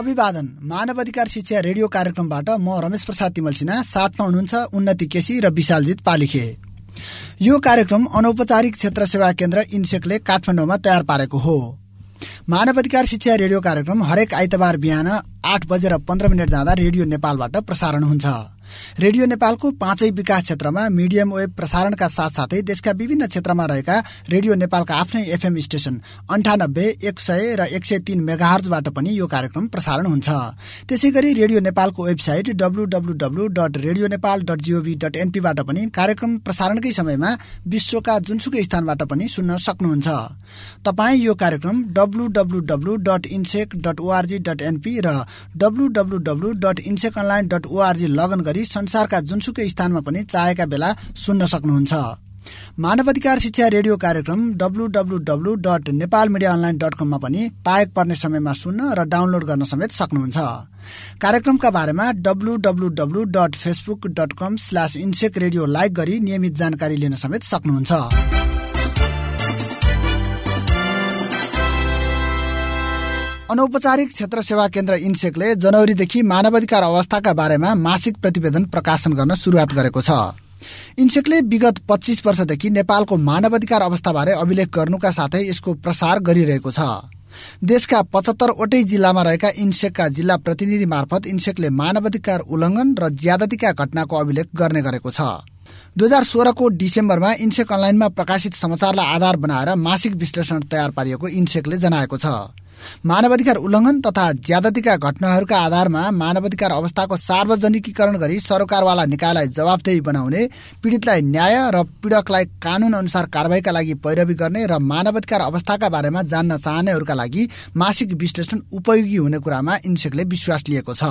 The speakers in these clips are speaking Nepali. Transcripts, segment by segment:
अभिवादन। मानव अधिकार शिक्षा रेडियो कार्यक्रमबाट म रमेश प्रसाद तिमल सिन्हा, साथमा हुनुहुन्छ उन्नति केसी र विशालजित पालिखे। यो कार्यक्रम अनौपचारिक क्षेत्र सेवा केन्द्र इन्सेकले काठमाडौँमा तयार पारेको हो। मानव अधिकार शिक्षा रेडियो कार्यक्रम हरेक आइतबार बिहान 8:15 जाँदा रेडियो नेपालबाट प्रसारण हुन्छ। रेडियो नेपालको 5 विकास क्षेत्रमा मिडियम वेब प्रसारणका साथसाथै देशका विभिन्न क्षेत्रमा रहेका रेडियो नेपालका आफ्नै एफएम स्टेशन 98, 100 र 103 मेगाहर्जबाट पनि यो कार्यक्रम प्रसारण हुन्छ। त्यसैगरी रेडियो नेपालको वेबसाइट www.radionepal.gov.np बाट पनि कार्यक्रम प्रसारणकै समयमा विश्वका जुनसुकै स्थानबाट पनि सुन्न सक्नुहुन्छ। तपाईँ यो कार्यक्रम www.insec.org.np र www.inseconline.org लगइन गरी संसारका जुनसुकै स्थानमा पनि चाहेका बेला सुन्न सक्नुहुन्छ। मानव अधिकार शिक्षा रेडियो कार्यक्रम www.nepalmediaonline.com मा पनि पाएक पर्ने समयमा सुन्न र डाउनलोड गर्न समेत सक्नुहुन्छ। कार्यक्रमका बारेमा www.facebook.com/insec radio लाइक गरी नियमित जानकारी लिन समेत सक्नुहुन्छ। अनौपचारिक क्षेत्र सेवा केन्द्र इन्सेकले जनवरीदेखि मानवाधिकार अवस्थाका बारेमा मासिक प्रतिवेदन प्रकाशन गर्न सुरुवात गरेको छ। इन्सेकले विगत 25 वर्षदेखि नेपालको मानवाधिकार अवस्थाबारे अभिलेख गर्नुका साथै यसको प्रसार गरिरहेको छ। देशका 75वटै जिल्लामा रहेका इन्सेकका जिल्ला प्रतिनिधि मार्फत इन्सेकले मानवाधिकार उल्लङ्घन र ज्यादतीका घटनाको अभिलेख गर्ने गरेको छ। 2016 को डिसेम्बरमा इन्सेक अनलाइनमा प्रकाशित समाचारलाई आधार बनाएर मासिक विश्लेषण तयार पारिएको इन्सेकले जनाएको छ। मानवाधिकार उल्लङ्घन तथा ज्यादतीका घटनाहरूका आधारमा मानवाधिकार अवस्थाको सार्वजनिकीकरण गरी सरकारवाला निकायलाई जवाफदेही बनाउने, पीडितलाई न्याय र पीडकलाई कानून अनुसार कारबाहीका लागि पैरवी गर्ने र मानवाधिकार अवस्थाका बारेमा जान्न चाहनेहरूका लागि मासिक विश्लेषण उपयोगी हुने कुरामा इन्सेकले विश्वास लिएको छ।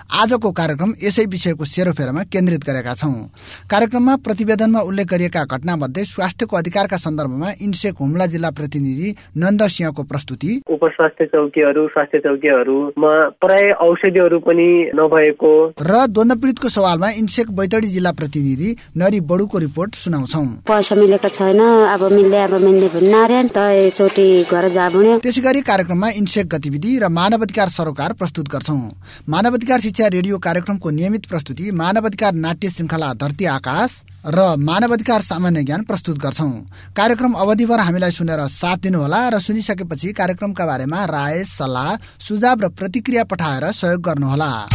आजको कार्यक्रम यसै विषयको सेरोफेरोमा केन्द्रित गरेका छौं। कार्यक्रममा प्रतिवेदनमा उल्लेख गरिएका घटनामध्ये स्वास्थ्यको अधिकारका सन्दर्भमा इन्सेक हुम्ला जिल्ला प्रतिनिधि नन्द सिंहको प्रस्तुति, स्वास्थ्य चौकीहरूमा प्राय औषधिहरू पनि नभएको र द्वन्द्व पीडितको सवालमा इन्सेक बैतडी जिल्ला प्रतिनिधि नरी बडुको रिपोर्ट सुनाउँछौं। पैसा मिलेको छैन, अब मिल्ने भन्नार्यान त एकचोटि घर जाबुने। त्यसैगरी कार्यक्रममा इन्सेक गतिविधि र मानवाधिकार सरोकार प्रस्तुत गर्छौं। मानवाधिकार शिक्षा रेडियो कार्यक्रमको नियमित प्रस्तुति मानवाधिकार नाट्य श्रृंखला धरती आकाश र मानवाधिकार सामान्य ज्ञान प्रस्तुत गर्छौं। कार्यक्रम अवधिभर हामीलाई सुनेर साथ दिनुहोला र सुनिसकेपछि कार्यक्रमका बारेमा राय, सल्लाह, सुझाव र प्रतिक्रिया पठाएर सहयोग गर्नुहोला।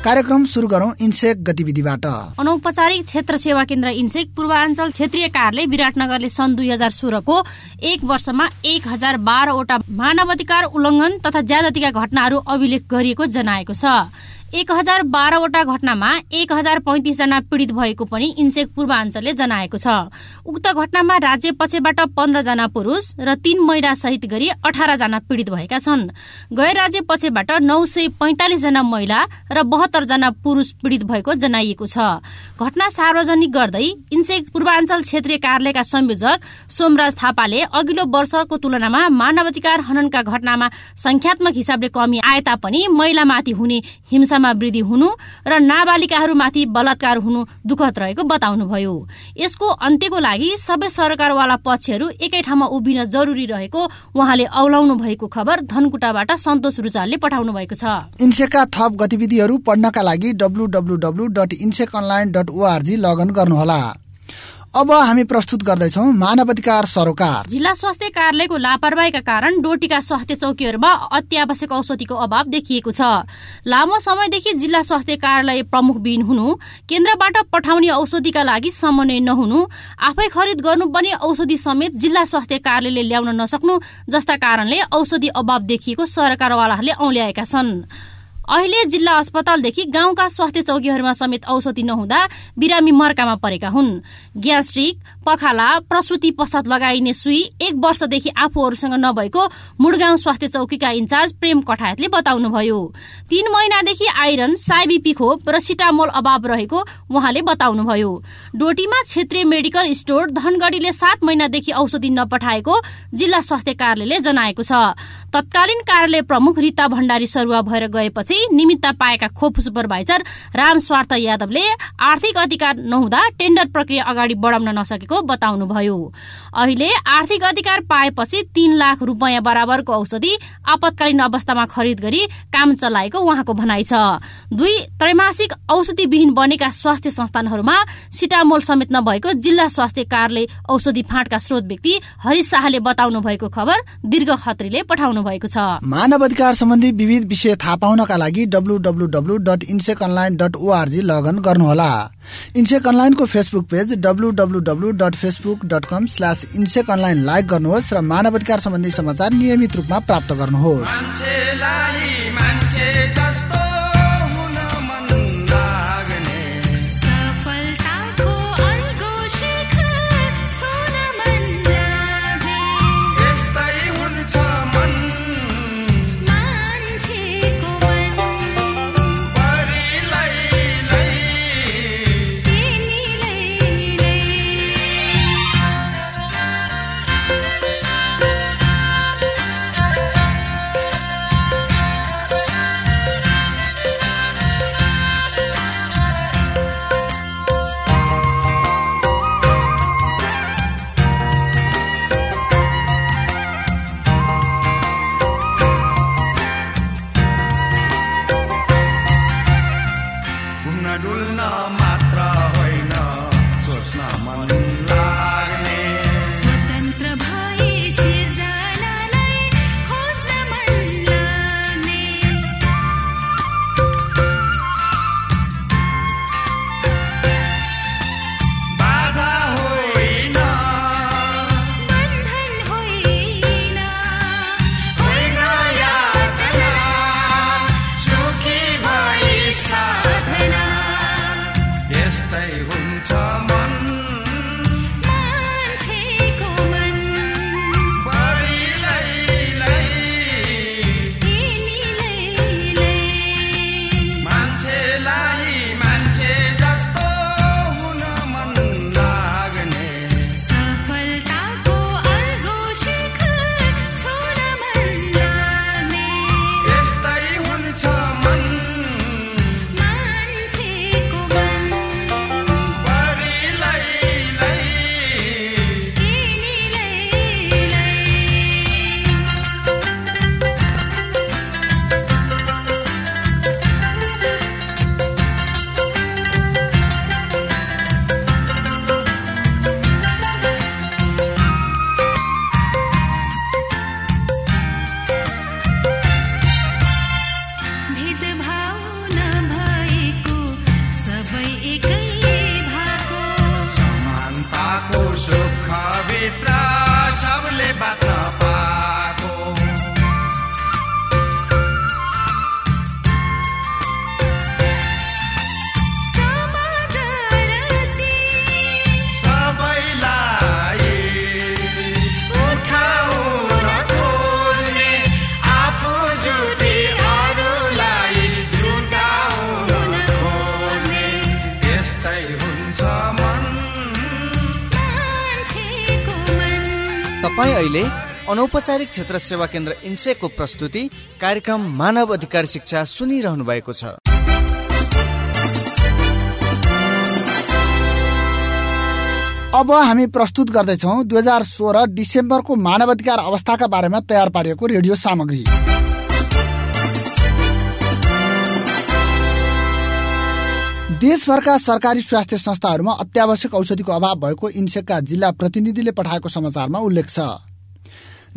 कार्यक्रम सुरु गरौं इन्सेक गतिविधिबाट। अनौपचारिक क्षेत्र सेवा केन्द्र इन्सेक पूर्वाञ्चल क्षेत्रीय कार्यालय विराटनगरले सन् 2016 को एक वर्षमा 1012 वटा मानवाधिकार उल्लङ्घन तथा ज्यादतीका घटनाहरू अभिलेख गरिएको जनाएको छ। 1012 वटा घटनामा 1035 जना पीडित भएको पनि इन्सेक पूर्वाञ्चलले जनाएको छ। उक्त घटनामा राज्य पक्षबाट 15 जना पुरुष र 3 महिला सहित गरी 18 जना पीडित भएका छन्। गैर राज्य पक्षबाट 945 जना महिला र 72 जना पुरुष पीडित भएको जनाइएको छ। घटना सार्वजनिक गर्दै इन्सेक पूर्वाञ्चल क्षेत्रीय कार्यालयका संयोजक सोमराज थापाले अघिल्लो वर्षको तुलनामा मानवाधिकार हननका घटनामा संख्यात्मक हिसाबले कमी आए तापनि महिलामाथि हुने हिंसामा वृद्धि हुनु र नाबालिकाहरूमाथि बलात्कार हुनु दुःखद रहेको बताउनुभयो। यसको अन्त्यको लागि सबै सरकारवाला पक्षहरू एकै ठाउँमा उभिन जरुरी रहेको उहाँले औलाउनु भएको खबर धनकुटाबाट सन्तोष रुचालले पठाउनु भएको छ। इन्सेकका थप गतिविधिहरू पढ्नका लागि www.inseconline.org लगइन गर्नुहोला। अब हामी प्रस्तुत गर्दैछौं मानवाधिकार सरोकार। जिल्ला स्वास्थ्य कार्यालयको लापरवाहीका कारण डोटीका स्वास्थ्य चौकीहरूमा अत्यावश्यक औषधिको अभाव देखिएको छ। लामो समयदेखि जिल्ला स्वास्थ्य कार्यालय प्रमुखविहीन हुनु, केन्द्रबाट पठाउने औषधिका लागि समन्वय नहुनु, आफै खरिद गर्नुपर्ने औषधि समेत जिल्ला स्वास्थ्य कार्यालयले ल्याउन नसक्नु जस्ता कारणले औषधि अभाव देखिएको सरकारवालाहरूले औल्याएका छन्। अहिले जिल्ला अस्पतालदेखि गाउँका स्वास्थ्य चौकीहरूमा समेत औषधि नहुँदा बिरामी मर्कामा परेका हुन्। ग्यास्ट्रिक, पखाला, प्रसुति पश्चात लगाइने सुई 1 वर्षदेखि आफूहरूसँग नभएको मुडगाउँ स्वास्थ्य चौकीका इन्चार्ज प्रेम कठायतले बताउनुभयो। 3 महिनादेखि आइरन, साइबीपी खोप र सिटामोल अभाव रहेको उहाँले बताउनुभयो। डोटीमा क्षेत्रीय मेडिकल स्टोर धनगढीले 7 महिनादेखि औषधि नपठाएको जिल्ला स्वास्थ्य कार्यालयले जनाएको छ। तत्कालीन कार्यालय प्रमुख रीता भण्डारी सरुवा भएर गएपछि निमित्त पाएका खोप सुपरभाइजर राम स्वार्थ यादवले आर्थिक अधिकार नहुँदा टेन्डर प्रक्रिया अगाडि बढाउन नसकेको बताउनुभयो। अहिले आर्थिक अधिकार पाएपछि 3 लाख रुपैयाँ बराबरको औषधि आपतकालीन अवस्थामा खरिद गरी काम चलाएको उहाँको भनाइ छ। 2 त्रैमासिक औषधिविहीन बनेका स्वास्थ्य संस्थानहरूमा सिटामोल समेत नभएको जिल्ला स्वास्थ्य कार्यालय औषधि फाँटका स्रोत व्यक्ति हरिश शाहले बताउनु भएको खबर दीर्घ खत्रीले पठाउनु भएको छ। मानव अधिकार सम्बन्धी विविध विषय थाहा पाउनका लागि www.inseconline.org लगइन गर्नुहोला। इन्सेक अनलाइनको फेसबुक पेज www.facebook.com/inseconline लाइक गर्नुहोस् र मानव अधिकार सम्बन्धी समाचार नियमित रूपमा प्राप्त गर्नुहोस्। तपाईं अहिले अनौपचारिक क्षेत्र सेवा केन्द्र इन्सेकको प्रस्तुति कार्यक्रम मानव अधिकार शिक्षा सुनिरहनु भएको छ। अब हामी प्रस्तुत गर्दैछौँ 2016 डिसेम्बरको मानव अधिकार अवस्थाका बारेमा तयार पारिएको रेडियो सामग्री। देशभरका सरकारी स्वास्थ्य संस्थाहरूमा अत्यावश्यक औषधिको अभाव भएको इन्सेकका जिल्ला प्रतिनिधिले पठाएको समाचारमा उल्लेख छ।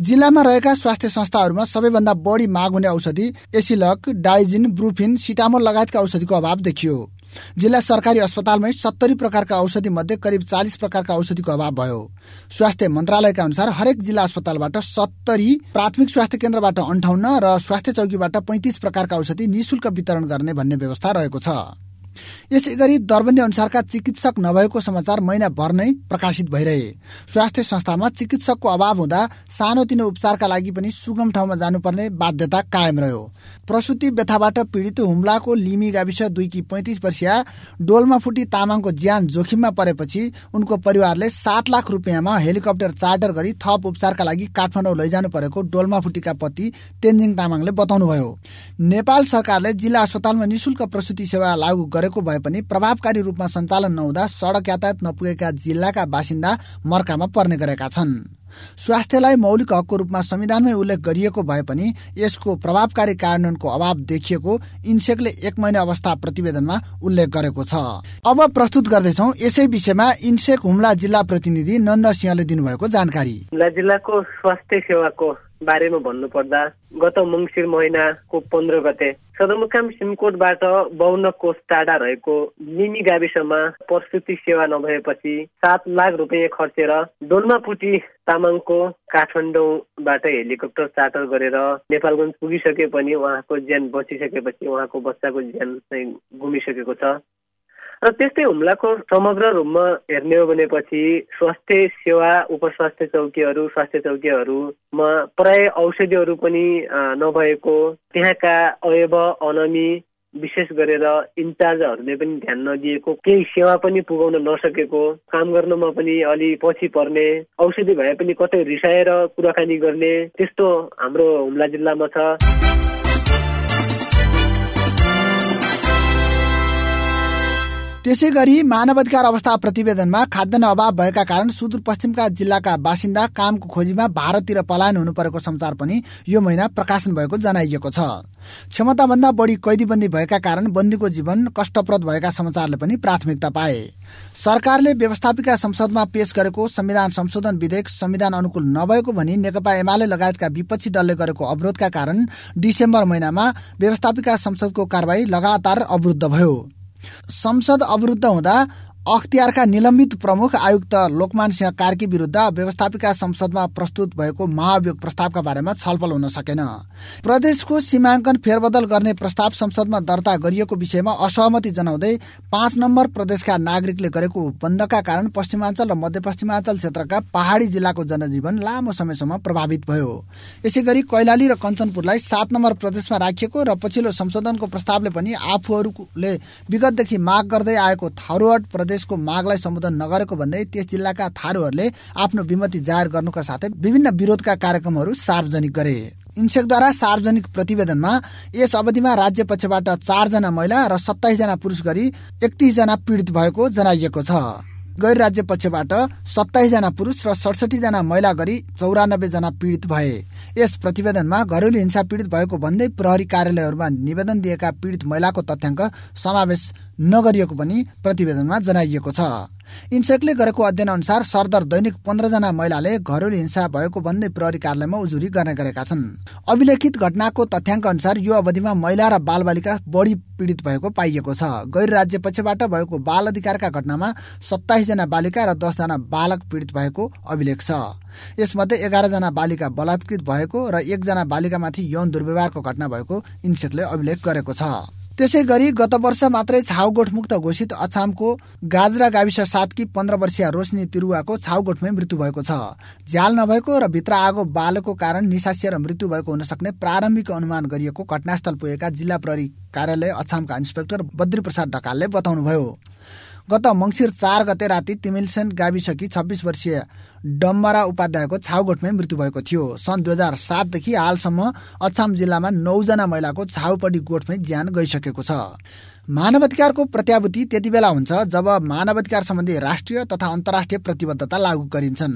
जिल्लामा रहेका स्वास्थ्य संस्थाहरूमा सबैभन्दा बढी माग हुने औषधि एसिलक, डाइजिन, ब्रुफिन, सिटामोल लगायतका औषधिको अभाव देखियो। जिल्ला सरकारी अस्पतालमै 70 प्रकारका औषधि मध्ये करिब 40 प्रकारका औषधिको अभाव भयो। स्वास्थ्य मन्त्रालयका अनुसार हरेक जिल्ला अस्पतालबाट 70, प्राथमिक स्वास्थ्य केन्द्रबाट 58 र स्वास्थ्य चौकीबाट 35 प्रकारका औषधि निशुल्क वितरण गर्ने भन्ने व्यवस्था रहेको छ। यसैगरी दरबन्दी अनुसारका चिकित्सक नभएको समाचार महिनाभर नै प्रकाशित भइरहे। स्वास्थ्य संस्थामा चिकित्सकको अभाव हुँदा सानोतिनो उपचारका लागि पनि सुगम ठाउँमा जानुपर्ने बाध्यता कायम रह्यो। प्रसुति व्यथाबाट पीडित हुम्लाको लिमी गाविस 2 की 35 वर्षीया डोल्माफुटी तामाङको ज्यान जोखिममा परेपछि उनको परिवारले 7 लाख रुपियाँमा हेलिकप्टर चार्टर गरी थप उपचारका लागि काठमाडौँ लैजानु परेको डोल्माफुटीका पति तेन्जिङ तामाङले बताउनुभयो। नेपाल सरकारले जिल्ला अस्पतालमा निशुल्क प्रसुति सेवा लागू गरेको भए पनि प्रभावकारी रूपमा सञ्चालन नहुँदा सडक यातायात नपुगेका जिल्लाका बासिन्दा मर्कामा पर्ने गरेका छन्। स्वास्थ्यलाई मौलिक हकको रूपमा संविधानमै उल्लेख गरिएको भए पनि यसको प्रभावकारी कार्यान्वयनको अभाव देखिएको इन्सेकले 1 महिना अवस्था प्रतिवेदनमा उल्लेख गरेको छ। अब प्रस्तुत गर्दैछौ यसै विषयमा इन्सेक हुम्ला जिल्ला प्रतिनिधि नन्द सिंहले दिनुभएको जानकारी। हुम्ला जिल्लाको स्वास्थ्य सेवाको बारेमा भन्नुपर्दा गत मङ्सिर महिनाको 15 गते सदरमुकाम सिमकोटबाट 52 कोष टाढा रहेको लिमी गाविसमा प्रसुति सेवा नभएपछि 7 लाख रुपियाँ खर्चेर डोल्माफुटी तामाङको काठमाडौँबाट हेलिकप्टर चार्टर गरेर नेपालगञ्ज पुगिसके पनि उहाँको ज्यान बचिसकेपछि उहाँको बच्चाको ज्यान चाहिँ गुमिसकेको छ। र त्यस्तै हुम्लाको समग्र रूपमा हेर्ने हो भनेपछि स्वास्थ्य सेवा उपस्वास्थ्य चौकीहरू स्वास्थ्य चौकीहरूमा प्राय औषधिहरू पनि नभएको, त्यहाँका अयब अनमी विशेष गरेर इन्चार्जहरूले पनि ध्यान नदिएको, केही सेवा पनि पुगाउन नसकेको, काम गर्नमा पनि अलि पछि पर्ने, औषधि भए पनि कतै रिसाएर कुराकानी गर्ने त्यस्तो हाम्रो हुम्ला जिल्लामा छ। त्यसैगरी मानवाधिकार अवस्था प्रतिवेदनमा खाद्यान्न अभाव भएका कारण सुदूरपश्चिमका जिल्लाका बासिन्दा कामको खोजीमा भारततिर पलायन हुनु परेको समाचार पनि यो महिना प्रकाशन भएको जनाइएको छ। क्षमताभन्दा बढी कैदीबन्दी भएका कारण बन्दीको जीवन कष्टप्रद भएका समाचारले पनि प्राथमिकता पाए। सरकारले व्यवस्थापिका संसदमा पेश गरेको संविधान संशोधन विधेयक संविधान अनुकूल नभएको भनी नेकपा एमाले लगायतका विपक्षी दलले गरेको अवरोधका कारण डिसेम्बर महिनामा व्यवस्थापिका संसदको कारबाही लगातार अवरुद्ध भयो। संसद अवरुद्ध हुँदा अख्तियारका निलम्बित प्रमुख आयुक्त लोकमान सिंह कार्की विरुद्ध व्यवस्थापिका संसदमा प्रस्तुत भएको महाभियोग प्रस्तावका बारेमा छलफल हुन सकेन। प्रदेशको सीमाङ्कन फेरबदल गर्ने प्रस्ताव संसदमा दर्ता गरिएको विषयमा असहमति जनाउँदै 5 नम्बर प्रदेशका नागरिकले गरेको बन्दका कारण पश्चिमाञ्चल र मध्यपश्चिमाञ्चल क्षेत्रका पहाडी जिल्लाको जनजीवन लामो समयसम्म प्रभावित भयो। यसैगरी कैलाली र कञ्चनपुरलाई 7 नम्बर प्रदेशमा राखिएको र पछिल्लो संशोधनको प्रस्तावले पनि आफूहरूले विगतदेखि माग गर्दै आएको थारूहट प्रदेशको मागलाई सम्बोधन नगरेको भन्दै त्यस जिल्लाका थारूहरूले आफ्नो विमति जाहेर गर्नुका साथै विभिन्न विरोधका कार्यक्रमहरू सार्वजनिक गरे। इन्सेकद्वारा सार्वजनिक प्रतिवेदनमा यस अवधिमा राज्य पक्षबाट 4 जना महिला र 27 जना पुरुष गरी 31 जना पीडित भएको जनाइएको छ। गैर राज्य पक्षबाट 27 जना पुरुष र 67 जना महिला गरी 94 जना पीडित भए। यस प्रतिवेदनमा घरेलु हिंसा पीडित भएको भन्दै प्रहरी कार्यालयहरूमा निवेदन दिएका पीडित महिलाको तथ्याङ्क समावेश नगरिएको पनि प्रतिवेदनमा जनाइएको छ। इन्सेकले गरेको अध्ययन अनुसार सरदर दैनिक 15 जना महिलाले घरेलु हिंसा भएको भन्दै प्रहरी कार्यालयमा उजुरी गर्ने गरेका छन्। अभिलेखित घटनाको तथ्याङ्क अनुसार यो अवधिमा महिला र बालबालिका बढी पीडित भएको पाइएको छ। गैर राज्य पक्षबाट भएको बाल अधिकारका घटनामा 27 जना बालिका र 10 जना बालक पीडित भएको अभिलेख छ। यसमध्ये 11 जना बालिका बलात्कृत भएको र 1 जना बालिकामाथि यौन दुर्व्यवहारको घटना भएको इन्सेकले अभिलेख गरेको छ। त्यसै गरी गत वर्ष मात्रै छाउगोठमुक्त घोषित अछामको गाजरा गाविस 7 की 15 वर्षीय रोशनी तिरुवाको छाउगोठमै मृत्यु भएको छ। झ्याल नभएको र भित्र आगो बालेको कारण निसासिएर मृत्यु भएको हुन सक्ने प्रारम्भिक अनुमान गरिएको घटनास्थल पुगेका जिल्ला प्रहरी कार्यालय अछामका इन्सपेक्टर बद्री प्रसाद ढकालले बताउनुभयो। गत मङ्सिर 4 गते राति तिमिलसेन गाविसकी 26 वर्षीय डम्बरा उपाध्यायको छाउगोठमै मृत्यु भएको थियो। सन् 2007 देखि हालसम्म अछाम जिल्लामा 9 जना महिलाको छाउपडी गोठमै ज्यान गइसकेको छ। मानवाधिकारको प्रत्याभूति त्यति बेला हुन्छ जब मानवाधिकार सम्बन्धी राष्ट्रिय तथा अन्तर्राष्ट्रिय प्रतिबद्धता लागू गरिन्छन्।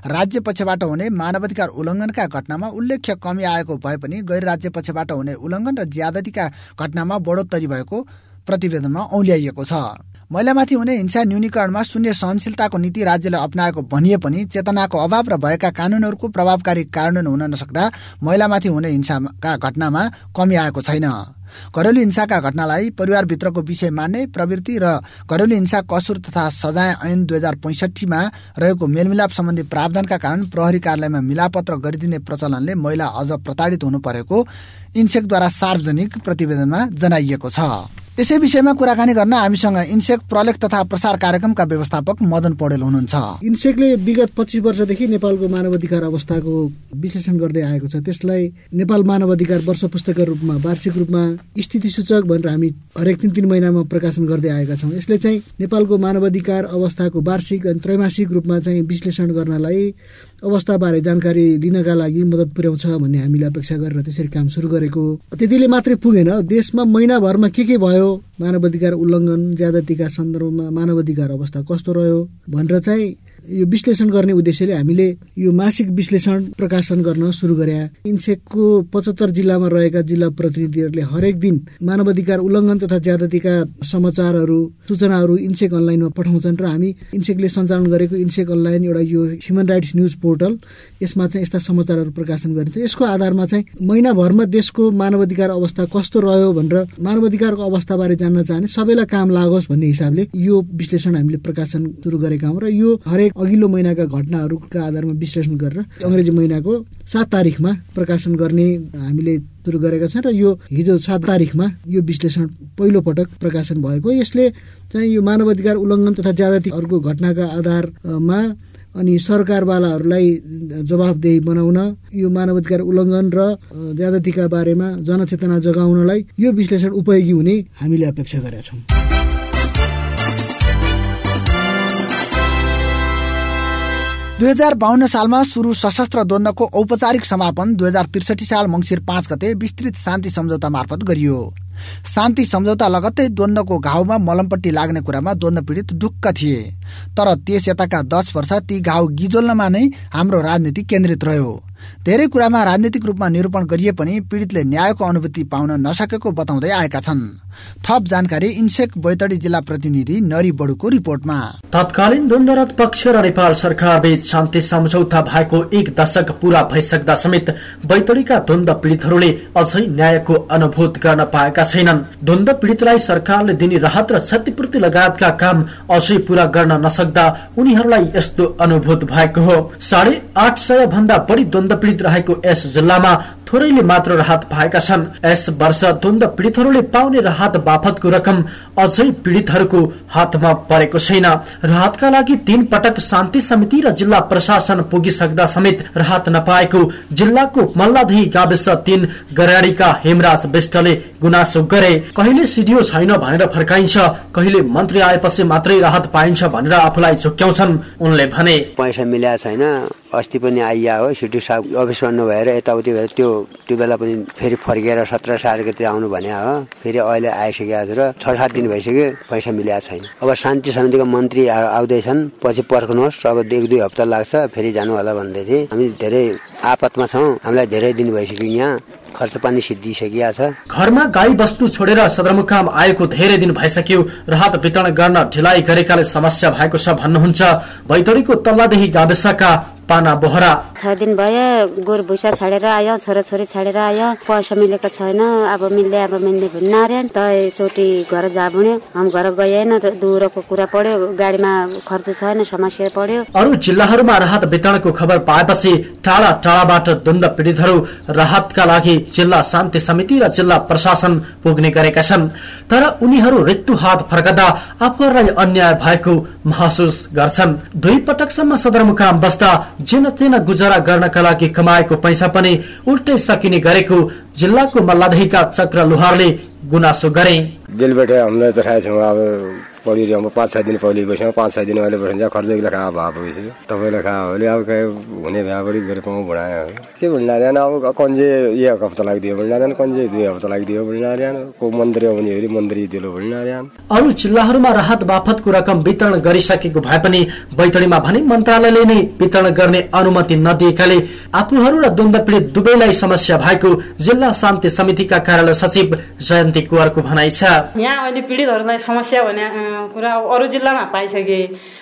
राज्य पक्षबाट हुने मानवाधिकार उल्लङ्घनका घटनामा उल्लेख्य कमी आएको भए पनि गैर राज्य पक्षबाट हुने उल्लङ्घन र ज्यादतीका घटनामा बढोत्तरी भएको प्रतिवेदनमा औल्याइएको छ। महिलामाथि हुने हिंसा न्यूनीकरणमा शून्य सहनशीलताको नीति राज्यले अपनाएको भनिए पनि चेतनाको अभाव र भएका कानूनहरूको प्रभावकारी कार्यान्वयन हुन नसक्दा महिलामाथि हुने हिंसाका घटनामा कमी आएको छैन। घरेलु हिंसाका घटनालाई परिवारभित्रको विषय मान्ने प्रवृत्ति र घरेलु हिंसा कसुर तथा सजाय ऐन 2065मा रहेको मेलमिलाप सम्बन्धी प्रावधानका कारण प्रहरी कार्यालयमा मिलापत्र गरिदिने प्रचलनले महिला अझ प्रताडित हुनु परेको इन्सेकद्वारा सार्वजनिक प्रतिवेदनमा जनाइएको छ। यसै विषयमा कुराकानी गर्न हामीसँग इन्सेक प्रलेख तथा प्रसार कार्यक्रमका व्यवस्थापक मदन पौडेल हुनुहुन्छ। इन्सेकले विगत 25 वर्षदेखि नेपालको मानवाधिकार अवस्थाको विश्लेषण गर्दै आएको छ। त्यसलाई नेपाल मानवाधिकार वर्ष पुस्तकका रूपमा वार्षिक रूपमा स्थिति सूचक भनेर हामी हरेक 3 महिनामा प्रकाशन गर्दै आएका छौँ। यसले चाहिँ नेपालको मानवाधिकार अवस्थाको वार्षिक अनि त्रैमासिक रूपमा चाहिँ विश्लेषण गर्नलाई अवस्थाबारे जानकारी लिनका लागि मद्दत पुर्याउँछ भन्ने हामीले अपेक्षा गरेर त्यसरी काम सुरु गरेको। त्यतिले मात्रै पुगेन, देशमा महिनाभरमा के भयो, मानवाधिकार उल्लङ्घन ज्यादतीका सन्दर्भमा मानवाधिकार अवस्था कस्तो रह्यो भनेर चाहिँ यो विश्लेषण गर्ने उद्देश्यले हामीले यो मासिक विश्लेषण प्रकाशन गर्न सुरु गरे। इन्सेकको 75 जिल्लामा रहेका जिल्ला प्रतिनिधिहरूले हरेक दिन मानवाधिकार उल्लङ्घन तथा ज्यादतीका समाचारहरू सूचनाहरू इन्सेक अनलाइनमा पठाउँछन् र हामी इन्सेकले सञ्चालन गरेको इन्सेक अनलाइन एउटा यो ह्युमन राइट्स न्युज पोर्टल, यसमा चाहिँ यस्ता समाचारहरू प्रकाशन गरिन्छ। यसको आधारमा चाहिँ महिनाभरमा देशको मानवाधिकार अवस्था कस्तो रह्यो भनेर मानवाधिकारको अवस्थाबारे जान्न चाहने सबैलाई काम लागोस् भन्ने हिसाबले यो विश्लेषण हामीले प्रकाशन सुरु गरेका हौँ र यो हरेक अघिल्लो महिनाका घटनाहरूका आधारमा विश्लेषण गरेर अंग्रेजी महिनाको 7 तारिखमा प्रकाशन गर्ने हामीले सुरु गरेका छौँ र यो हिजो 7 तारिखमा यो विश्लेषण पहिलो पटक प्रकाशन भएको। यसले चाहिँ यो मानवाधिकार उल्लङ्घन तथा ज्यादतीहरूको घटनाका आधारमा अनि सरकारवालाहरूलाई जवाफदेही बनाउन, यो मानवाधिकार उल्लङ्घन र ज्यादतीका बारेमा जनचेतना जगाउनलाई यो विश्लेषण उपयोगी हुने हामीले अपेक्षा गरेका छौँ। 2052 सालमा सुरु सशस्त्र द्वन्द्वको औपचारिक समापन 2063 साल मङ्सिर 5 गते विस्तृत शान्ति सम्झौता मार्फत गरियो। शान्ति सम्झौता लगत्तै द्वन्द्वको घाउमा मलमपट्टि लाग्ने कुरामा द्वन्द्व पीडित ढुक्क थिए, तर त्यस यताका 10 वर्ष ती घाउ गिजोल्नमा नै हाम्रो राजनीति केन्द्रित रह्यो। धेरै कुरामा राजनीतिक रूपमा निरूपण गरिए पनि पीडितले न्यायको अनुभूति पाउन नसकेको बताउँदै आएका छन्। थप जानकारी इन्सेक बैतडी जिल्ला प्रतिनिधि नरी बडुको रिपोर्टमा। तत्कालीन द्वन्द्वरत पक्ष र नेपाल सरकार बीच शान्ति सम्झौता भएको 1 दशक पूरा भइसक्दा समेत बैतडीका द्वन्द्व पीडितहरूले अझै न्यायको अनुभूत गर्न पाएका छैनन्। द्वन्द्व पीडितलाई सरकारले दिने राहत र क्षतिपूर्ति लगायतका काम अझै पूरा गर्न नसक्दा उनीहरूलाई यस्तो अनुभूत भएको हो। 850 भन्दा बढी द्वन्द्व पीडित रहेको यस जिल्लामा थोरैले मात्र राहत पाएका छन्। यस वर्ष द्वन्द्व पीडितहरूले पाउने राहत बापतको रकम अझै पीडितहरूको हातमा परेको छैन। राहतका लागि 3 पटक शान्ति समिति र जिल्ला प्रशासन पुगिसक्दा समेत राहत नपाएको जिल्लाको मल्लादही गाविस 3 गराडीका हेमराज विष्टले गुनासो गरे। कहिले सिडिओ छैन भनेर फर्काइन्छ, कहिले मन्त्री आएपछि मात्रै राहत पाइन्छ भनेर आफूलाई झुक्क्याउँछन्। उनले भने पैसा मिलेको छैन, अस्ति पनि आइया हो, सिटी साहब अफिसमा नभएर यताउति भएर त्यो बेला पनि फेरि फर्केर 17 तारिखतिर आउनु भने हो, फेरि अहिले आइसकेको छ र 6-7 दिन भइसक्यो, पैसा मिलेको छैन। अब शान्ति समितिको मन्त्री आउँदैछन्, पछि पर्खनुहोस्, अब 1-2 हप्ता लाग्छ, फेरि जानु होला भन्दै थिए। हामी धेरै आपतमा छौँ, हामीलाई धेरै दिन भइसक्यो, यहाँ खर्च पानी सिद्धिसकिया छ। घरमा गाई बस्तु छोडेर सदरमुकाम आएको धेरै दिन भइसक्यो, राहत वितरण गर्न ढिलाइ गरेकाले समस्या भएको छ भन्नुहुन्छ बैतडीको तल्लादेही गाविसका पाना बोहरा। 6 दिन भयो, गोरु भुसा छाडेर आयो, छोराछोरी छाडेर आयो, पैसा मिलेको छैन। अब मिल्ने भन्ने नार्यान त चोटि घर जा भन्यो, हम घर गएन, दूरको कुरा पर्यो, गाडीमा खर्च छैन, समस्या पर्यो। अरू जिल्लाहरूमा राहत वितरणको खबर पाएपछि टाढा टाढाबाट द्वन्द्व पीडितहरू राहतका लागि जिल्ला शान्ति समिति र जिल्ला प्रशासन पुग्ने गरेका छन्, तर उनीहरू रित्तु हात फर्कदा आफूहरूलाई अन्याय भएको महसुस गर्छन्। 2 पटकसम्म सदरमुकाम बस्दा जेन तेन गुजारा गर्नका लागि कमाएको पैसा पनि उल्टै सकिने गरेको जिल्लाको मल्लादहीका चक्र लोहारले गुनासो गरे। जेलबाट हामीलाई त थाहा छ, अब पढिरहेको 5-6 दिन पहिले बस्यो, 5-6 दिन अहिले बस्छ, खर्चको लेखा भएको भइसक्यो, तपाईँलाई खा हो अब हुने भ्याबडी गरेर पाउँ भुढायो के भुल्नार्यान। अब कन्जे 1 हप्ता लाग्दियो भुल्नार्यान, कन्जे 2 हप्ता लाग्दियो भुल्नार्यान, को मन्त्री आउने हेरी मन्त्री दिलो भुल्नार्यान। अरू जिल्लाहरूमा राहत बापतको रकम वितरण गरिसकेको भए पनि बैतडीमा भने मन्त्रालयले नै वितरण गर्ने अनुमति नदिएकाले आफूहरू र द्वन्द्व पीडित दुवैलाई समस्या भएको जिल्ला शान्ति समितिका कार्यालय सचिव जयन्ती कुवरको भनाइ छ। यहाँ अहिले पीडितहरूलाई समस्या भने कुरा अरू जिल्लामा पाइसके,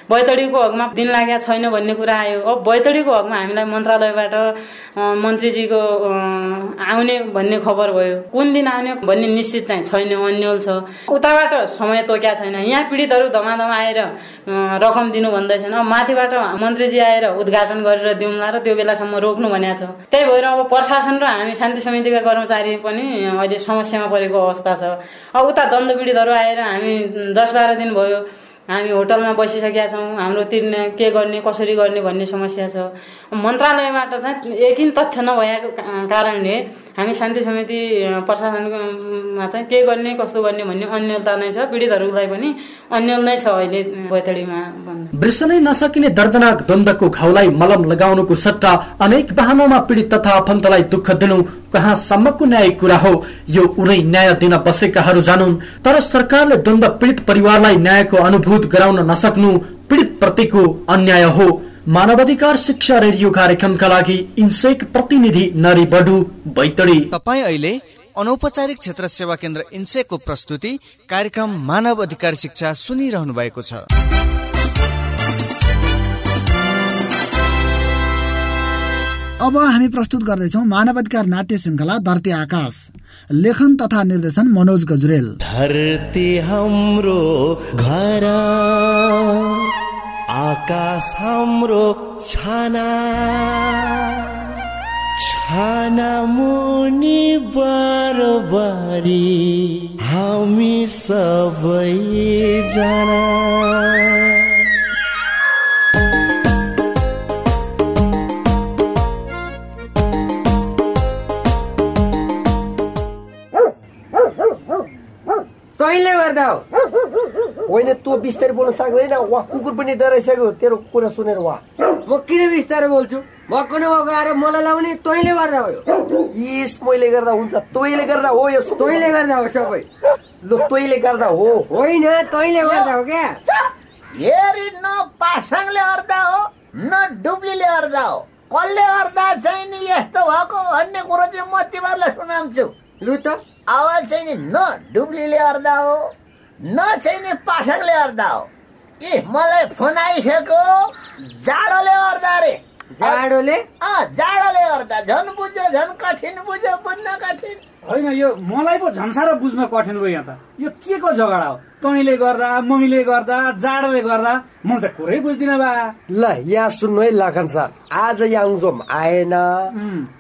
बैतडीको हकमा दिन लागेको छैन भन्ने कुरा आयो। अब बैतडीको हकमा हामीलाई मन्त्रालयबाट मन्त्रीजीको आउने भन्ने खबर भयो। कुन दिन आउने भन्ने निश्चित चाहिँ छैन, अन्यल छ। उताबाट समय तोक्या छैन। यहाँ पीडितहरू धमाधम आएर रकम दिनु भन्दैछन्। अब माथिबाट मन्त्रीजी आएर उद्घाटन गरेर दिउँला र त्यो बेलासम्म रोक्नु भनेको छ। त्यही भएर अब प्रशासन र हामी शान्ति समितिका कर्मचारी पनि अहिले समस्यामा परेको अवस्था छ। अब उता दण्ड पीडितहरू आएर हामी 10-12 दिन भयो हामी होटलमा बसिसकेका छौँ। हाम्रो तिर्ने के गर्ने कसरी गर्ने भन्ने समस्या छ। मन्त्रालयबाट चाहिँ यकिन तथ्य नभएको कारणले हामी शान्ति समिति प्रशासनमा चाहिँ के गर्ने कस्तो गर्ने भन्ने अन्यलता नै छ। पीडितहरूलाई पनि अन्यल नै छ अहिले बैतडीमा। बिर्सनै नसकिने दर्दनाक द्वन्द्वको घाउलाई मलम लगाउनुको सट्टा अनेक बहानामा पीडित तथा आफन्तलाई दुःख दिनु कहाँसम्मको न्यायिक कुरा हो, यो उनै न्याय दिन बसेकाहरू जानुन्। तर सरकारले द्वन्द्व पीडित परिवारलाई न्यायको अनुभूत गराउन नसक्नु पीडित प्रतिको अन्याय हो। मानवाधिकार शिक्षा रेडियो कार्यक्रमका लागि इन्सेक प्रतिनिधि नरी बडु, बैतडी। तपाईँ अहिले अनौपचारिक क्षेत्र सेवा केन्द्र इन्सेकको प्रस्तुति कार्यक्रम मानव अधिकार शिक्षा सुनिरहनु भएको छ। अब हामी प्रस्तुत गर्दैछौँ मानवाधिकार नाट्य श्रृङ्खला धरती आकाश। लेखन तथा निर्देशन मनोज गजुरेल। धरती हाम्रो घर, आकाश हाम्रो छाना, छाना मुनि बरबारी हामी सबै जना। तैँले गर्दा हो होइन, तँ बिस्तारै बोल्न सक्दैन। वा कुकुर पनि डराइसक्यो तेरो कुरा सुनेर। वा म किन बिस्तारै बोल्छु? भएको न भएको आएर मलाई लाउने तैँले गर्दा हो। यस मैले गर्दा हुन्छ, तैँले गर्दा हो, यो तैँले गर्दा हो सबै। ल तैँले गर्दा हो होइन, तैँले गर्दा हो क्या। हेरी न पासाङले गर्दा हो न डुब्लीले गर्दा हो, कसले गर्दा चाहिँ नि यस्तो भएको भन्ने कुरो चाहिँ म तिमीहरूलाई सुनाउँछु। लु त आवाज चाहिँ नि न डुब्लीले गर्दा हो न चाहिँ नि पासाङले गर्दा हो। ए मलाई फोन आइसक्यो, जाडोले गर्दा रे। जाडोले? जाडोले गर्दा। झन् बुझ्यो, झन् कठिन बुझ्यो, बुझ्न कठिन होइन। यो मलाई पो झन् साह्रो बुझ्न कठिन भयो। यहाँ त यो के को झगडा हो? तैँले गर्दा, मम्मीले गर्दा, जाडोले गर्दा, म त कुरै बुझ्दिनँ बा। ल यहाँ सुन्नु है लखन सर, आज याङजोम आएन,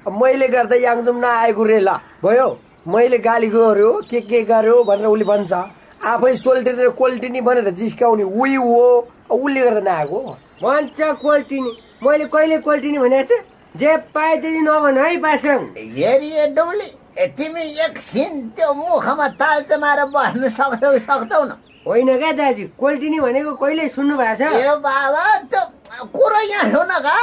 मैले गर्दा याङजोम नआएको रे। ल भयो, मैले गाली गर्यो के गर्यो भनेर उसले भन्छ। आफै सोल्टिनी कोल्टिनी भनेर जिस्काउने उही हो, उसले गर्दा नआएको भन्छ। कोल्टिनी मैले कहिले कोल्टिनी भनेको छु? जे पाए त्यति नभन है पासाङ। हेरी डौली, तिमी एकछिन त्यो मुखमा ताल चमाएर बस्न सक्छौ न? होइन क्या दाजु, कोल्टिनी भनेको कहिले सुन्नु भएको छ? ए बाबा, त्यो कुरो यहाँ सुन का,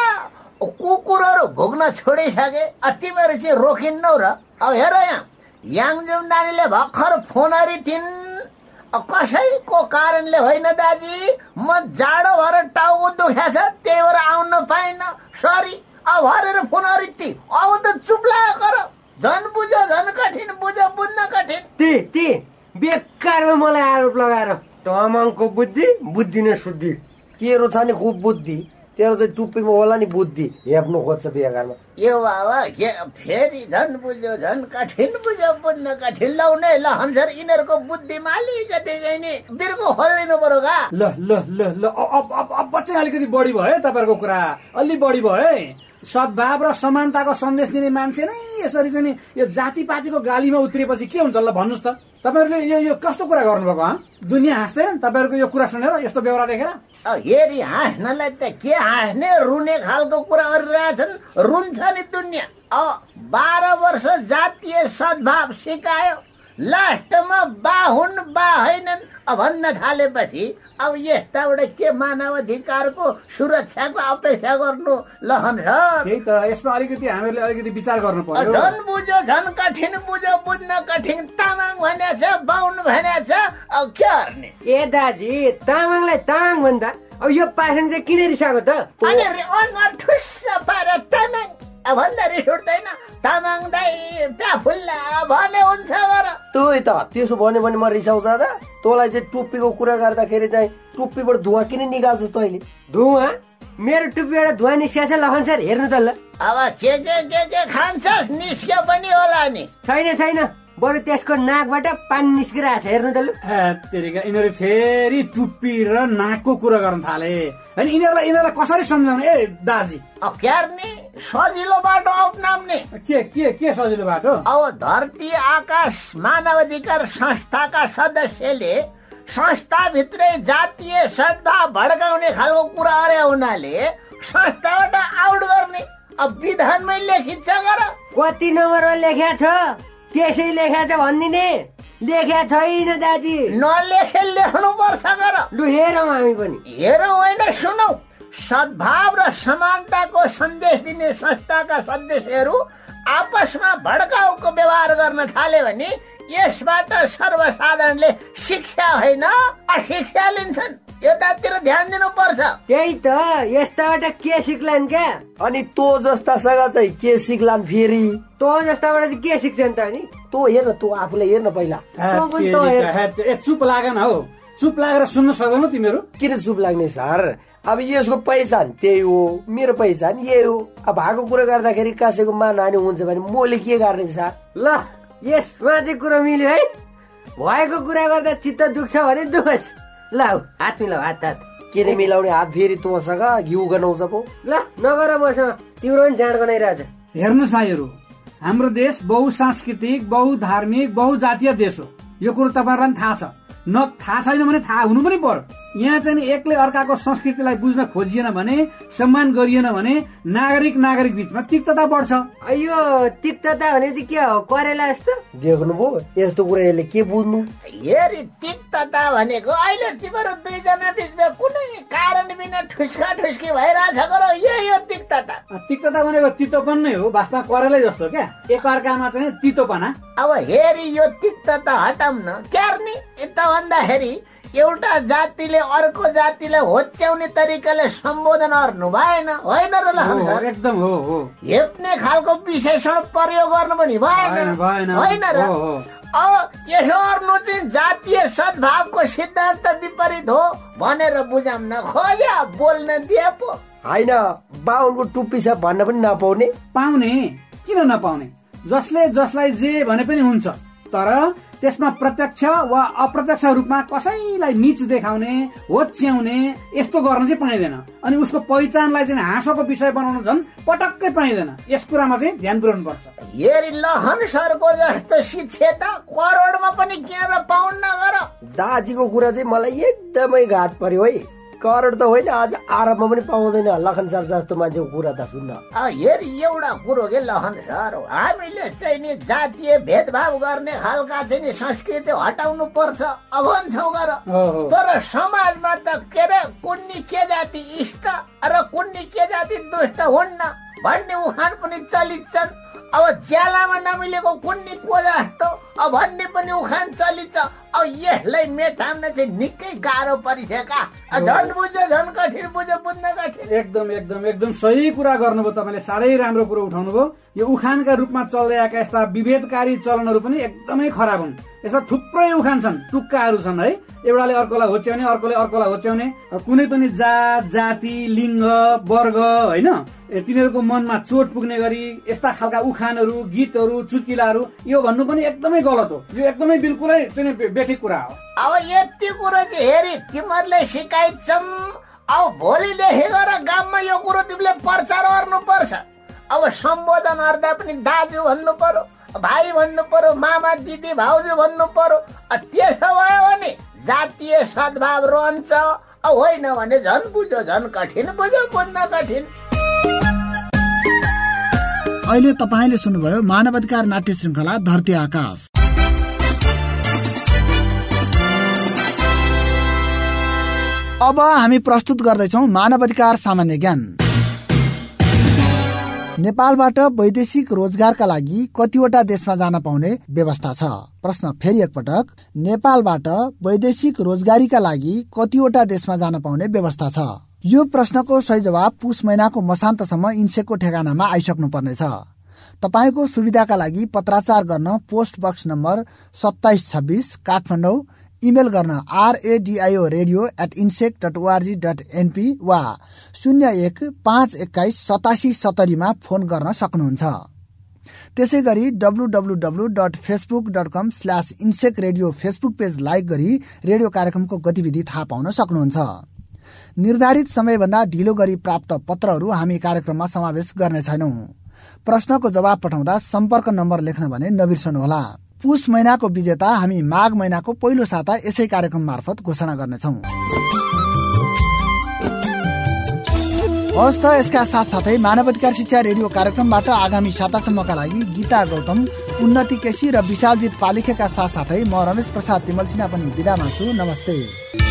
कुकुरहरू भोग्न छोडिसके, तिमीहरू चाहिँ रोकिन्नौ र? अब हेर यहाँ याङजुम नानीले भर्खर फोन गरिथिन्, कसैको कारणले होइन दाजी, म जाडो भएर टाउको दुख्या छ त्यही भएर आउन पाइन, सरी। अब भरेर फोन गरिथी, अब त चुप लाग्यो कर। झन् बुझ्यो, झन् कठिन बुझ्यो, बुझ्न कठिन। ती बेकारमा मलाई आरोप लगाएर तमाङको बुद्धि बुद्धि नै शुद्धि के छ नि? खुब बुद्धि तेरो चाहिँ टुप्पीमा होला नि बुद्धि, हेप्नु खोज्छ बेकारमा। यो बाबा फेरि झन् बुझ्यो, झन् कठिन बुझ्यो, बुझ्न कठिन। लाउने ल हन्सर यिनीहरूको बुद्धि माली जति चाहिँ नि बिर्को खोलिदिनु पर्यो का? ल ल ल ल अब चाहिँ अलिकति बढी भयो है तपाईँहरूको कुरा, अलि बढी भयो है। सद्भाव र समानताको सन्देश दिने मान्छे नै यसरी चाहिँ यो जातिपातीको गालीमा उत्रिएपछि के हुन्छ? ल भन्नुहोस् त, तपाईँहरूले यो कस्तो कुरा गर्नुभएको? दुनियाँ हाँस्दैन तपाईँहरूको यो कुरा सुनेर, यस्तो बेहोरा देखेर? हेरी हाँस्नलाई त के हाँस्ने, रुने खालको कुरा गरिरहेछन्, रुन्छ नि दुनियाँ। 12 वर्ष जातीय सद्भाव सिकायो, लास्टमा बा हुन् बा होइनन् भन्न थालेपछि अब यस्ताबाट के मानव अधिकारको सुरक्षाको अपेक्षा गर्नु? लहन र त्यही त, यसमा अलिकति हामीले अलिकति विचार गर्नु पर्यो। झन् बुझ्यो, झन् कठिन बुझ्यो, बुझ्न कठिन। तामाङ भनेको छ, बाहुन भनेको छ, अब के गर्ने? ए दाजी, तामाङलाई तामाङ भन्दा अब यो पासन चाहिँ किन रिसाएको त? अनि अनुहार ठुस्स पारेर तामाङ भन्दा रिस उठ्दैन? तामाङ दाई प्या फुल्ला भने हुन्छ गर। त्यही त त्यसो भन्यो भने म रिसाउँछ त। तँलाई चाहिँ टुप्पीको कुरा गर्दाखेरि चाहिँ टुप्पीबाट धुवा किन निकाल्छस् तैँले? धुवा? मेरो टुप्पीबाट धुवा निस्किएछ लखन सर, हेर्नु त ल। अब के खान्छस् निस्क्यो पनि होला नि। छैन बरु त्यसको नाकबाट पानी निस्किरहेछ, हेर्नु त ल। यिनीहरू फेरि टुप्पी र नाकको कुरा गर्न थाले। होइन यिनीहरूलाई कसरी सम्झाउने? ए दाजी क्यार्ने सजिलो बाटो अपनाउने। के सजिलो बाटो? अब धरती आकाश मानवाधिकार संस्थाका सदस्यले संस्थाभित्रै जातीय सद्भाव भड्काउने खालको कुरा अरे हुनाले संस्थाबाट आउट गर्ने। अब विधानमै लेखिन्छ गर। कति नम्बरमा लेख्या छ? त्यसै लेख्या छ भनिदिने। लेख्या छैन दाजी। नलेखे लेख्नु पर्छ गर। लु हेरौँ हामी पनि। हेरौँ होइन सुनौ। सद्भाव र समानताको सन्देश दिने संस्थाका सदस्यहरू आपसमा भड्काउको व्यवहार गर्न थाले भने यसबाट सर्वसाधारणले शिक्षा होइन अशिक्षा लिन्छन्। यतातिर ध्यान दिनु पर्छ। त्यही त, यस्ताबाट के सिक्लान् क्या? अनि तँ जस्तासँग चाहिँ के सिक्लान् फेरि? तँ जस्ताबाट चाहिँ के सिक्छन् त? अनि तँ हेर्न, तँ आफूलाई हेर्न पहिला। चुप लागेन हौ, चुप लागेर सुन्न सक्दैनौ तिमीहरू? किन चुप लाग्ने सर? अब यसको पहिचान त्यही हो, मेरो पहिचान यही हो। अब भएको कुरा गर्दाखेरि कसैको मान हानि हुन्छ भने मैले के गर्ने सर? ल यसमा चाहिँ कुरा मिल्यो है। भएको कुरा गर्दा चित्त दुख्छ भने दुखोस्। ल हात मिलाऊ, हात। के मिलाउने हात? फेरि तँसँग घिउ गनाउँछ पो। ल नगर मसँग, तिम्रो पनि जाँड गनाइरहेछ। हेर्नुहोस् भाइहरू, हाम्रो देश बहुसांस्कृतिक बहुधार्मिक बहुजातीय देश हो। यो कुरो तपाईँहरूलाई पनि थाहा छ। न थाहा छैन भने थाहा हुनु पनि पर्यो। यहाँ चाहिँ एक्लै अर्काको संस्कृतिलाई बुझ्न खोजिएन भने, सम्मान गरिएन भने नागरिक बीचमा तिक्तता बढ्छ। अयो तिक्तता भने चाहिँ के हो? करेला जस्तो देख्नुभयो? यस्तो कुरा यसले के बुझ्नु? हेरी तिक्तता भनेको अहिले तिम्रो दुईजना बीचमा कुनै कारण बिना ठुस्का ठुस्की भइरहेछ गर, यही हो तिक्तता। तिक्तता भनेको तितोपन नै हो, वास्तवमा करेलै जस्तो क्या, एकअर्कामा चाहिँ तितोपना। अब हेरी यो तिक्तता हटाउन क्यार्नी यता भन्दाखेरि एउटा जातिले अर्को जातिलाई होच्याउने तरिकाले सम्बोधन गर्नु भएन, होइन र? एकदम हो। हेप्ने खालको विशेषण प्रयोग गर्नु पनि भएन, होइन र? अब यसो गर्नु चाहिँ जातीय सद्भावको सिद्धान्त विपरीत हो भनेर बुझाउन खोज्या, बोल्न दिए पो होइन। बाहुनको टुप्पी छ भन्न पनि नपाउने? पाउने, किन नपाउने? जसलाई जे भने पनि हुन्छ, तर त्यसमा प्रत्यक्ष वा अप्रत्यक्ष रूपमा कसैलाई नीच देखाउने, होच्याउने यस्तो गर्न चाहिँ पाइँदैन। अनि उसको पहिचानलाई चाहिँ हाँसोको विषय बनाउन झन् पटक्कै पाइँदैन। यस कुरामा चाहिँ ध्यान पुर्याउनु पर्छ। हेरी लहन सरको जस्तो शिक्षा त करोडमा पनि किनेर पाउन्न गर। दाजीको कुरा चाहिँ मलाई एकदमै घात पर्यो है। करोड त होइन, आज आरबमा पनि पाउँदैन लखन सर जस्तो मान्छेको कुरा त सुन्न। हेरी एउटा कुरो के लखन सर, हामीले चाहिँ नि जातीय भेदभाव गर्ने खालका चाहिँ नि संस्कृति हटाउनु पर्छ भन्छौ गर। तर समाजमा त के अरे कुन्नी के जाति इष्ट र कुन्नी के जाति दुष्ट हुन्न भन्ने उखान पनि चलित छन्। अब ज्यालामा नमिलेको कुन्नी को जस्तो भन्ने पनि उखान चलित छ। अब यसलाई मेटाउन चाहिँ निकै गाह्रो परिसक्यो। झन् बुझ्यो झन् कठिन, बुझ्यो बुझ्न कठिन। एकदम सही कुरा गर्नुभयो तपाईँले, साह्रै राम्रो कुरो उठाउनु भयो। यो उखानका रूपमा चल्दै आएका यस्ता विभेदकारी चलनहरू पनि एकदमै खराब हुन्। यस्ता थुप्रै उखान छन्, टुक्काहरू छन् है। एउटाले अर्कोलाई होच्याउने, अर्कोले अर्कोलाई होच्याउने, कुनै पनि जात जाति लिङ्ग वर्ग होइन तिनीहरूको मनमा चोट पुग्ने गरी यस्ता खालका उखानहरू, गीतहरू, चुटकिलाहरू यो भन्नु पनि एकदमै गलत हो। यो एकदमै बिल्कुलै चाहिँ बेठिक कुरा हो। अब यति कुरो चाहिँ हेरी तिमीहरूले सिकाइछन्। अब भोलिदेखि गएर गाउँमा यो कुरो तिमीले प्रचार गर्नु पर्छ। अब सम्बोधन गर्दा पनि दाजु भन्नु पर्यो, भाइ भन्नु पर्यो, मामा दिदी भाउजू भन्नु पर्यो। त्यसो भयो भने जातीय सद्भाव रहन्छ, होइन भने झन् बुझ्यो झन् कठिन, बुझ्यो बुझ्न कठिन। अहिले तपाईले सुन्नुभयो मानवाधिकार नाट्य श्रृंखला धरती आकाश। अब हामी प्रस्तुत गर्दैछौं मानवाधिकार सामान्य ज्ञान। नेपालबाट वैदेशिक रोजगारका लागि कतिवटा देशमा जान पाउने व्यवस्था छ? प्रश्न फेरि एकपटक, नेपालबाट वैदेशिक रोजगारीका लागि कतिवटा देशमा जान पाउने व्यवस्था छ? यो प्रश्नको सही जवाब पुष महिनाको मसान्तसम्म इन्सेकको ठेगानामा आइसक्नु पर्नेछ। तपाईको सुविधाका लागि पत्राचार गर्न post box number 2726 Kathmandu, email गर्न radio@insec.org.np वा 01-521-8770 मा फोन गर्न सक्नुहुन्छ। त्यसै गरी www.facebook.com/insec radio Facebook page like गरी रेडियो कार्यक्रमको गतिविधि थाहा पाउन सक्नुहुन्छ। निर्धारित समयभन्दा ढिलो गरी प्राप्त पत्रहरू हामी कार्यक्रममा समावेश गर्ने छैनौं। प्रश्नको जवाब पठाउँदा सम्पर्क नम्बर लेख्न भने नबिर्सनुहोला। पुष महिनाको विजेता हामी माघ महिनाको पहिलो साता यसै कार्यक्रम मार्फत घोषणा गर्नेछौं। हवस् त, यसका साथसाथै मानवाधिकार शिक्षा रेडियो कार्यक्रमबाट आगामी सातासम्मका लागि गीता गौतम, उन्नति केसी र विशालजित पालिखेका साथसाथै म रमेश प्रसाद तिमल सिन्हा पनि बिदा माग्छु। नमस्ते।